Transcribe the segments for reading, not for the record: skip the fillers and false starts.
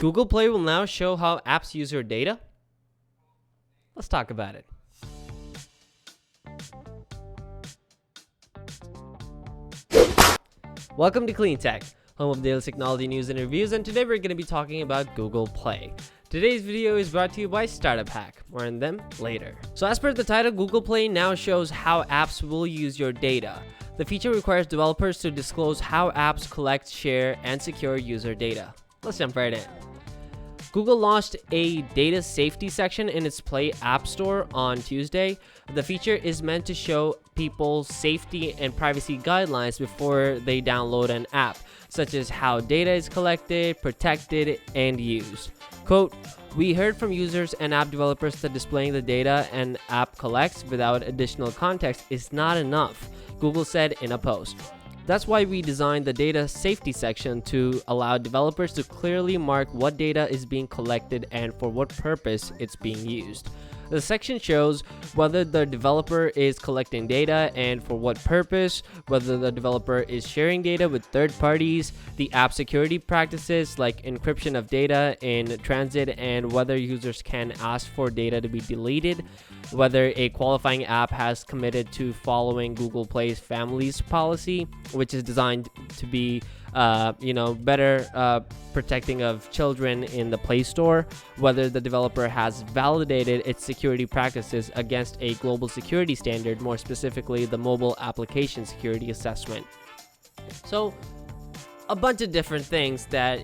Google Play will now show how apps use your data. Let's talk about it. Welcome to Clean Tech, home of daily technology news and reviews, and today we're going to be talking about Google Play. Today's video is brought to you by Startup Hack. More on them later. So as per the title, Google Play now shows how apps will use your data. The feature requires developers to disclose how apps collect, share, and secure user data. Let's jump right in. Google launched a data safety section in its Play App Store on Tuesday. The feature is meant to show people safety and privacy guidelines before they download an app, such as how data is collected, protected, and used. Quote, "We heard from users and app developers that displaying the data an app collects without additional context is not enough," Google said in a post. "That's why we designed the data safety section to allow developers to clearly mark what data is being collected and for what purpose it's being used." The section shows whether the developer is collecting data and for what purpose, whether the developer is sharing data with third parties, the app security practices like encryption of data in transit, and whether users can ask for data to be deleted, whether a qualifying app has committed to following Google Play's families policy, which is designed to be better protecting of children in the Play Store, whether the developer has validated its security practices against a global security standard, more specifically the Mobile Application Security Assessment. So a bunch of different things that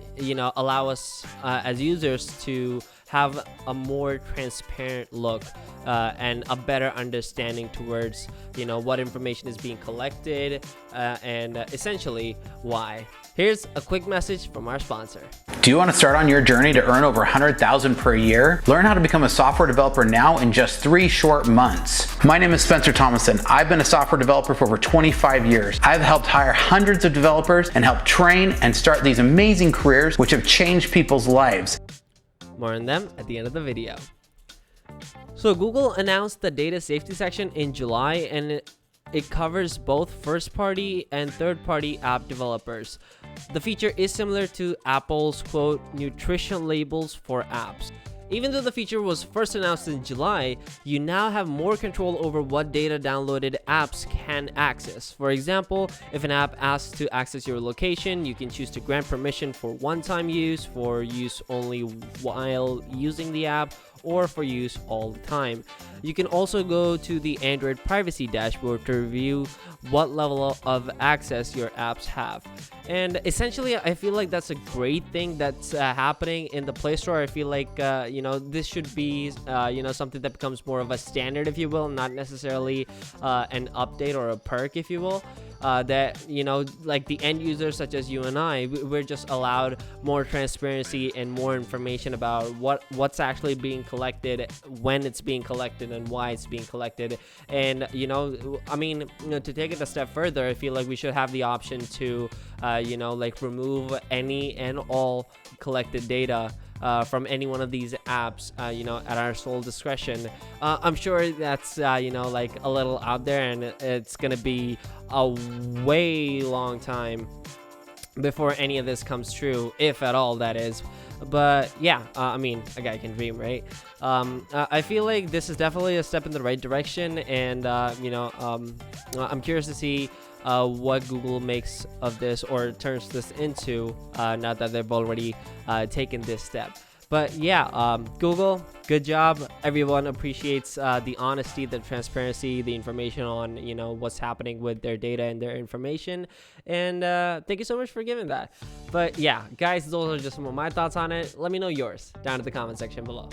allow us as users to have a more transparent look and a better understanding towards what information is being collected and essentially why. Here's a quick message from our sponsor. Do you want to start on your journey to earn over $100,000 per year? Learn how to become a software developer now in just 3 short months. My name is Spencer Thomason. I've been a software developer for over 25 years. I've helped hire hundreds of developers and helped train and start these amazing careers which have changed people's lives. More on them at the end of the video. So Google announced the data safety section in July, and it covers both first-party and third-party app developers. The feature is similar to Apple's, quote, nutrition labels for apps. Even though the feature was first announced in July, you now have more control over what data downloaded apps can access. For example, if an app asks to access your location, you can choose to grant permission for one-time use, for use only while using the app, or for use all the time. You can also go to the Android privacy dashboard to review what level of access your apps have. And essentially, I feel like that's a great thing that's happening in the Play Store. I feel like, this should be, something that becomes more of a standard, if you will, not necessarily an update or a perk, if you will. That like the end users such as you and I, we're just allowed more transparency and more information about what's actually being collected, when it's being collected, and why it's being collected. And to take it a step further, I feel like we should have the option to remove any and all collected data from any one of these apps, at our sole discretion. I'm sure that's, a little out there, and it's going to be a way long time before any of this comes true, if at all, that is. But yeah, a guy can dream, right? I feel like this is definitely a step in the right direction, and I'm curious to see what Google makes of this or turns this into now that they've already taken this step. But yeah, Google, good job. Everyone appreciates the honesty, the transparency, the information on what's happening with their data and their information. And thank you so much for giving that. But yeah, guys, those are just some of my thoughts on it. Let me know yours down in the comment section below.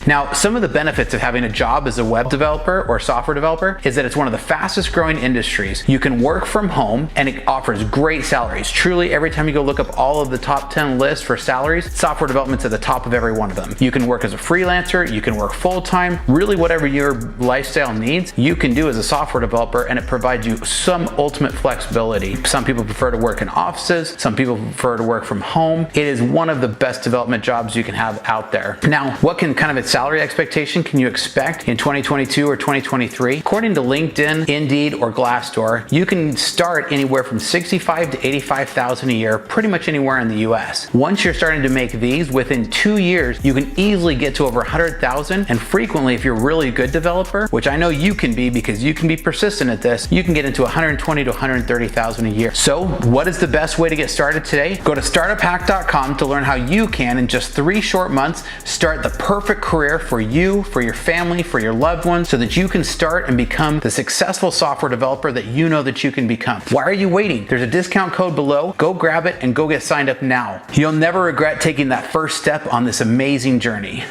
Now, some of the benefits of having a job as a web developer or software developer is that it's one of the fastest growing industries. You can work from home and it offers great salaries. Truly, every time you go look up all of the top 10 lists for salaries, software development's at the top of every one of them. You can work as a freelancer, you can work full-time, really whatever your lifestyle needs, you can do as a software developer, and it provides you some ultimate flexibility. Some people prefer to work in offices, some people prefer to work from home. It is one of the best development jobs you can have out there. Now, what can kind of of salary expectation can you expect in 2022 or 2023? According to LinkedIn, Indeed, or Glassdoor, you can start anywhere from $65,000 to $85,000 a year, pretty much anywhere in the US. Once you're starting to make these, within 2 years, you can easily get to over $100,000, and frequently, if you're a really good developer, which I know you can be because you can be persistent at this, you can get into $120,000 to $130,000 a year. So what is the best way to get started today? Go to startuphack.com to learn how you can, in just 3 short months, start the perfect career for you, for your family, for your loved ones, so that you can start and become the successful software developer that you know that you can become. Why are you waiting? There's a discount code below. Go grab it and go get signed up now. You'll never regret taking that first step on this amazing journey.